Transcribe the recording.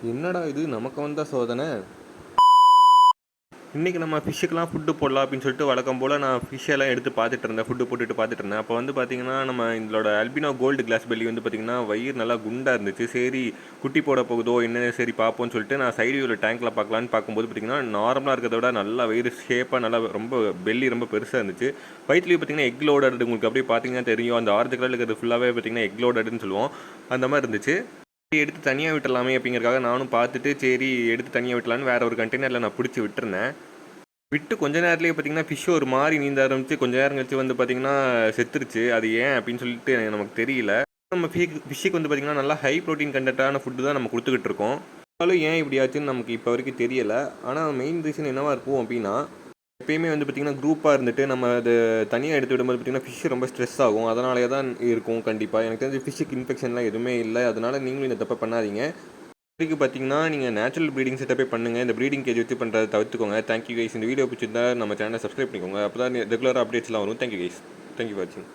என்னடா இது நமக்கு வந்த சோதனை. இன்றைக்கி நம்ம ஃபிஷ்ஷுக்கெலாம் ஃபுட்டு போடலாம் அப்படின்னு சொல்லிட்டு வழக்கம் போல் நான் ஃபிஷ்ஷெல்லாம் எடுத்து பார்த்துட்டு இருந்தேன், ஃபுட்டு போட்டுட்டு பார்த்துட்டு இருந்தேன். அப்போ வந்து பார்த்திங்கன்னா நம்ம இதோட அல்பினோ கோல்டு கிளாஸ் பெல்லி வந்து பார்த்திங்கன்னா வயிறு நல்லா குண்டாக இருந்துச்சு. சரி குட்டி போட போகுதோ என்ன, சரி பார்ப்போம்னு சொல்லிட்டு நான் சைடு வியூவில் டேங்க்கில் பார்க்கலான்னு பார்க்கும்போது பார்த்திங்கன்னா நார்மலாக இருக்கிறத விட நல்லா வயிறு ஷேப்பாக நல்லா ரொம்ப பெல்லி ரொம்ப பெருசாக இருந்துச்சு. வயிற்றுலேயும் பார்த்திங்கன்னா எக் லோடட், உங்களுக்கு அப்படியே பார்த்திங்கன்னா தெரியும், அந்த ஆரஞ்சு கலரில் இருக்கிறது ஃபுல்லாகவே பார்த்திங்கன்னா எக் லோடட்னு சொல்லுவோம், அந்த மாதிரி இருந்துச்சு. எடுத்து தனியாக விட்டுடலாமே அப்படிங்கிறக்காக நானும் பார்த்துட்டு சரி எடுத்து தனியாக விட்டலான்னு வேறு ஒரு கண்டெய்னரில் நான் பிடிச்சி விட்டுருந்தேன். விட்டு கொஞ்ச நேரத்துலேயே பார்த்தீங்கன்னா ஃபிஷ் ஒரு மாதிரி நீந்த ஆரம்பிச்சு, கொஞ்ச நேரம் கழிச்சு வந்து பார்த்தீங்கன்னா செத்துருச்சு. அது ஏன் அப்படின்னு சொல்லிட்டு நமக்கு தெரியல. நம்ம ஃபிஷ்ஷுக்கு வந்து பார்த்தீங்கன்னா நல்லா ஹை ப்ரோட்டீன் கண்டென்ட்டான ஃபுட்டு தான் நம்ம கொடுத்துக்கிட்டு இருக்கோம். அதனாலும் ஏன் இப்படி ஆச்சுன்னு நமக்கு இப்போ வரைக்கும் தெரியல. ஆனால் மெயின் ரீசன் என்னவாக இருக்கும் அப்படின்னா, எப்பயுமே வந்து பார்த்திங்கன்னா குரூப்பாக இருந்துட்டு நம்ம அது தனியாக எடுத்து விடும்போது பார்த்திங்கன்னா ஃபிஷ் ரொம்ப ஸ்ட்ரெஸ் ஆகும். அதனாலே தான் இருக்கும் கண்டிப்பாக. எனக்கு தெரிஞ்சு ஃபிஷ்ஷுக்கு இன்ஃபெக்ஷன்லாம் எதுவுமே இல்லை. அதனால் நீங்களும் இந்த தப்பை பண்ணாதீங்க. இதுக்கு பார்த்தீங்கன்னா நீங்கள் நேச்சுரல் ப்ரீடிங் செட்டப்பே பண்ணுங்கள். இந்த ப்ரீடிங் கேஜ் வச்சு பண்ணுறதை தவிர்த்துக்கோங்க. Thank you guys. இந்த வீடியோ பிடிச்சிருந்தா நம்ம சேனலை சப்ஸ்கிரைப் பண்ணிக்கோங்க. அப்போ தான் ரெகுலராக அப்டேட்ஸ்லாம் வரும். Thank you guys. தேங்க்யூ ஃபார் வாட்சிங்.